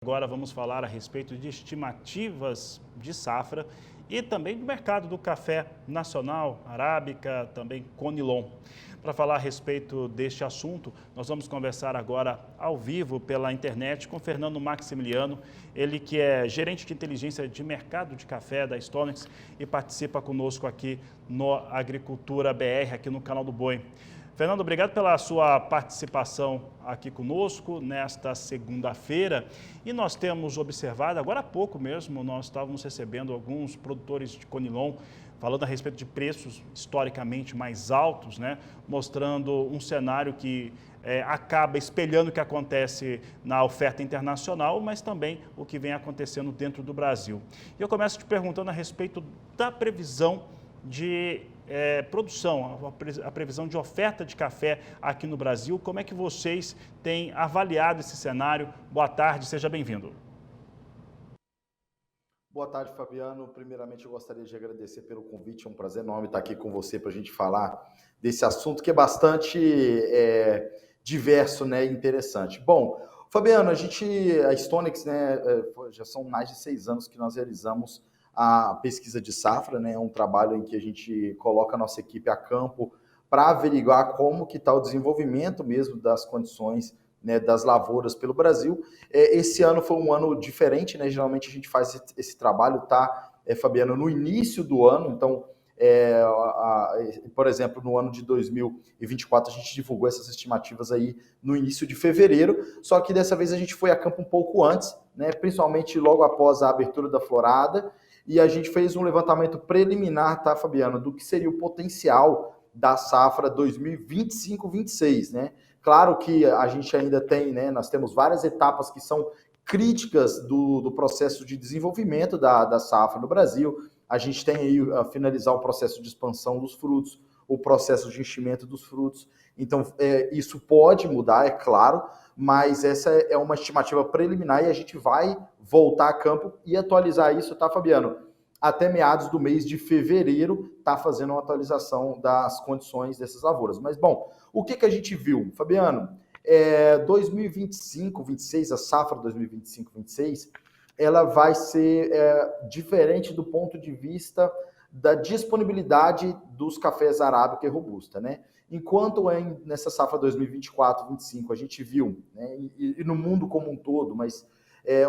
Agora vamos falar a respeito de estimativas de safra e também do mercado do café nacional, arábica, também Conilon. Para falar a respeito deste assunto, nós vamos conversar agora ao vivo pela internet com Fernando Maximiliano, ele que é gerente de inteligência de mercado de café da Stonex e participa conosco aqui no Agricultura BR, aqui no Canal do Boi. Fernando, obrigado pela sua participação aqui conosco nesta segunda-feira. E nós temos observado, agora há pouco mesmo, nós estávamos recebendo alguns produtores de Conilon falando a respeito de preços historicamente mais altos, né? Mostrando um cenário que acaba espelhando o que acontece na oferta internacional, mas também o que vem acontecendo dentro do Brasil. E eu começo te perguntando a respeito da previsão de produção, a previsão de oferta de café aqui no Brasil. Como é que vocês têm avaliado esse cenário? Boa tarde, seja bem-vindo. Boa tarde, Fabiano. Primeiramente, eu gostaria de agradecer pelo convite. É um prazer enorme estar aqui com você para a gente falar desse assunto que é bastante diverso, né, e interessante. Bom, Fabiano, a Stonex, né, já são mais de 6 anos que nós realizamos a pesquisa de safra, né? É um trabalho em que a gente coloca a nossa equipe a campo para averiguar como que está o desenvolvimento mesmo das condições, né, das lavouras pelo Brasil. Esse ano foi um ano diferente, né? Geralmente a gente faz esse trabalho, Fabiano, no início do ano. Então, por exemplo, no ano de 2024, a gente divulgou essas estimativas aí no início de fevereiro, só que dessa vez a gente foi a campo um pouco antes, né? Principalmente logo após a abertura da florada, e a gente fez um levantamento preliminar, tá, Fabiano, do que seria o potencial da safra 2025-26, né? Claro que a gente ainda tem, né, nós temos várias etapas que são críticas do processo de desenvolvimento da safra no Brasil. A gente tem aí a finalizar o processo de expansão dos frutos, o processo de enchimento dos frutos. Então, isso pode mudar, é claro, mas essa é uma estimativa preliminar e a gente vai voltar a campo e atualizar isso, tá, Fabiano? Até meados do mês de fevereiro, tá fazendo uma atualização das condições dessas lavouras. Mas, bom, o que a gente viu, Fabiano? 2025-26, a safra 2025-26, ela vai ser diferente do ponto de vista da disponibilidade dos cafés arábica e robusta, né? Enquanto nessa safra 2024-25 a gente viu, né, e no mundo como um todo, mas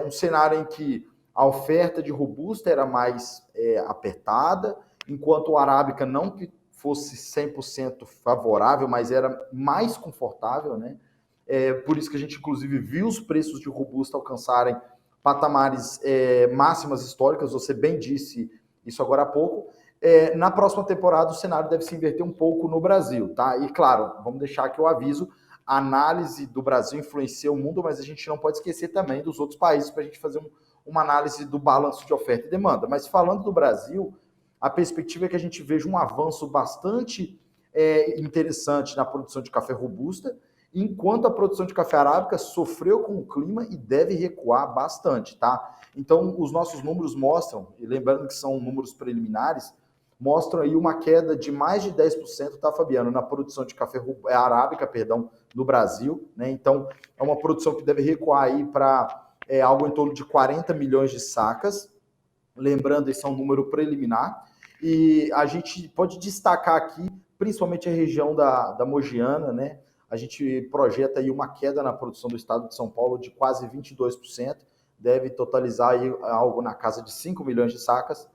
um cenário em que a oferta de robusta era mais apertada, enquanto o arábica não que fosse 100% favorável, mas era mais confortável, né? Por isso que a gente, inclusive, viu os preços de robusta alcançarem patamares máximas históricas, você bem disse isso agora há pouco. Na próxima temporada, o cenário deve se inverter um pouco no Brasil, tá? E, claro, vamos deixar aqui o aviso, a análise do Brasil influencia o mundo, mas a gente não pode esquecer também dos outros países para a gente fazer uma análise do balanço de oferta e demanda. Mas falando do Brasil, a perspectiva é que a gente veja um avanço bastante interessante na produção de café robusta, enquanto a produção de café arábica sofreu com o clima e deve recuar bastante, tá? Então, os nossos números mostram, e lembrando que são números preliminares, mostram aí uma queda de mais de 10%, tá, Fabiano, na produção de café arábica, no Brasil, né? Então, é uma produção que deve recuar aí para algo em torno de 40 milhões de sacas. Lembrando, esse é um número preliminar. E a gente pode destacar aqui, principalmente a região da Mogiana, né? A gente projeta aí uma queda na produção do estado de São Paulo de quase 22%, deve totalizar aí algo na casa de 5 milhões de sacas.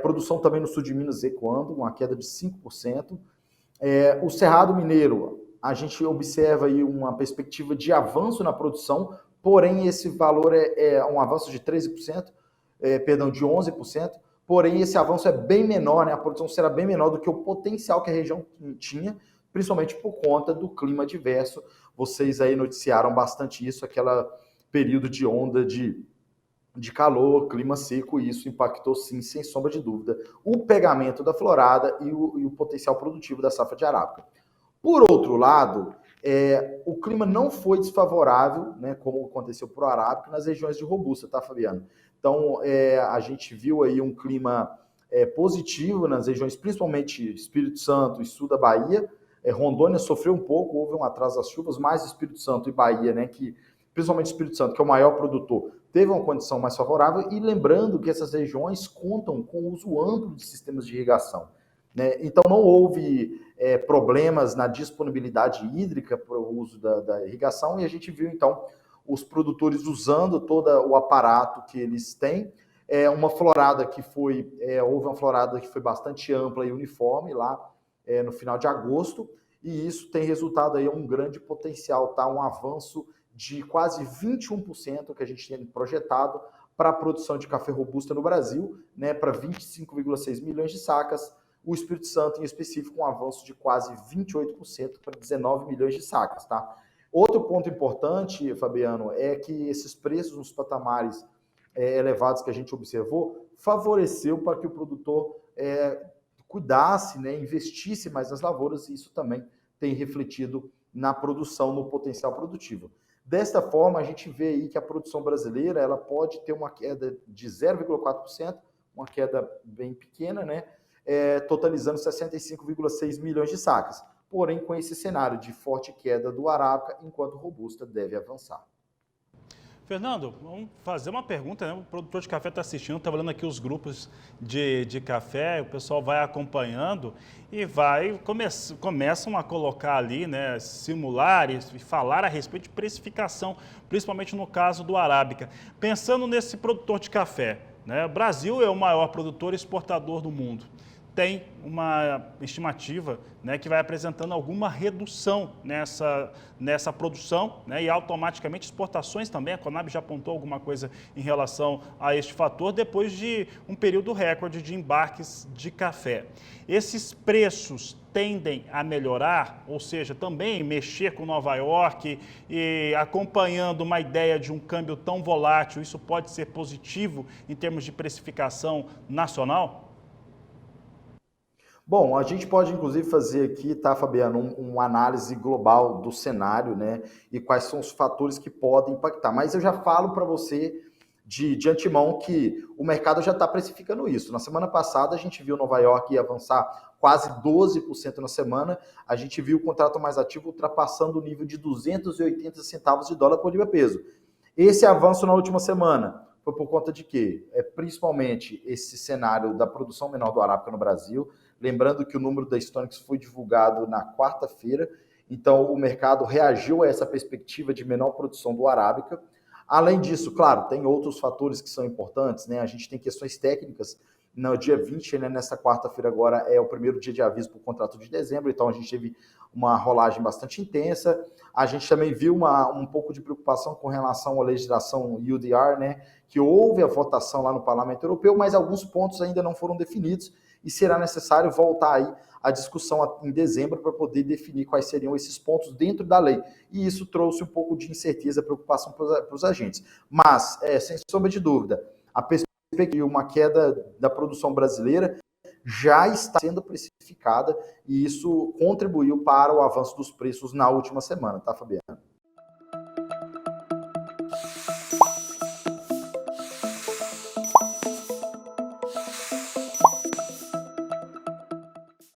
Produção também no sul de Minas recuando, uma queda de 5%. O Cerrado Mineiro, a gente observa aí uma perspectiva de avanço na produção, porém esse valor é um avanço de 13%, de 11%, porém esse avanço é bem menor, né? A produção será bem menor do que o potencial que a região tinha, principalmente por conta do clima adverso. Vocês aí noticiaram bastante isso, aquela período de onda de calor, clima seco, e isso impactou sim, sem sombra de dúvida, o pegamento da florada e o potencial produtivo da safra de arábica. Por outro lado, o clima não foi desfavorável, né, como aconteceu para o arábica, nas regiões de robusta, tá, Fabiano? Então, a gente viu aí um clima positivo nas regiões, principalmente Espírito Santo e sul da Bahia. Rondônia sofreu um pouco, houve um atraso das chuvas, mas Espírito Santo e Bahia, né, que principalmente o Espírito Santo, que é o maior produtor, teve uma condição mais favorável, e lembrando que essas regiões contam com o uso amplo de sistemas de irrigação, né? Então não houve problemas na disponibilidade hídrica para o uso da irrigação, e a gente viu então os produtores usando todo o aparato que eles têm. Uma florada que foi, houve uma florada que foi bastante ampla e uniforme lá no final de agosto, e isso tem resultado aí um grande potencial, tá? Um avanço de quase 21% que a gente tem projetado para a produção de café robusta no Brasil, né, para 25,6 milhões de sacas. O Espírito Santo, em específico, um avanço de quase 28% para 19 milhões de sacas, tá? Outro ponto importante, Fabiano, é que esses preços nos patamares elevados que a gente observou favoreceu para que o produtor cuidasse, né, investisse mais nas lavouras, e isso também tem refletido na produção, no potencial produtivo. Desta forma, a gente vê aí que a produção brasileira ela pode ter uma queda de 0,4%, uma queda bem pequena, né, totalizando 65,6 milhões de sacas. Porém, com esse cenário de forte queda do arábica, enquanto o robusta deve avançar. Fernando, vamos fazer uma pergunta, né? O produtor de café está assistindo, está olhando aqui os grupos de café, o pessoal vai acompanhando e começam a colocar ali, né, simular e falar a respeito de precificação, principalmente no caso do arábica. Pensando nesse produtor de café, né, o Brasil é o maior produtor e exportador do mundo. Tem uma estimativa, né, que vai apresentando alguma redução nessa produção, né, e automaticamente exportações também. A Conab já apontou alguma coisa em relação a este fator depois de um período recorde de embarques de café. Esses preços tendem a melhorar, ou seja, também mexer com Nova York e acompanhando uma ideia de um câmbio tão volátil, isso pode ser positivo em termos de precificação nacional? Bom, a gente pode inclusive fazer aqui, tá, Fabiano, uma análise global do cenário, né, e quais são os fatores que podem impactar. Mas eu já falo para você de antemão que o mercado já está precificando isso. Na semana passada a gente viu Nova York avançar quase 12% na semana, a gente viu o contrato mais ativo ultrapassando o nível de 280 centavos de dólar por libra-peso. Esse avanço na última semana foi por conta de quê? Principalmente esse cenário da produção menor do arábica no Brasil. Lembrando que o número da Stonex foi divulgado na quarta-feira, então o mercado reagiu a essa perspectiva de menor produção do arábica. Além disso, claro, tem outros fatores que são importantes, né? A gente tem questões técnicas. No dia 20, né, nessa quarta-feira agora, é o primeiro dia de aviso para o contrato de dezembro, então a gente teve uma rolagem bastante intensa. A gente também viu um pouco de preocupação com relação à legislação UDR, né, que houve a votação lá no Parlamento Europeu, mas alguns pontos ainda não foram definidos, e será necessário voltar aí à discussão em dezembro para poder definir quais seriam esses pontos dentro da lei. E isso trouxe um pouco de incerteza, preocupação para os agentes. Mas, sem sombra de dúvida, a perspectiva de uma queda da produção brasileira já está sendo precificada, e isso contribuiu para o avanço dos preços na última semana, tá, Fabiano?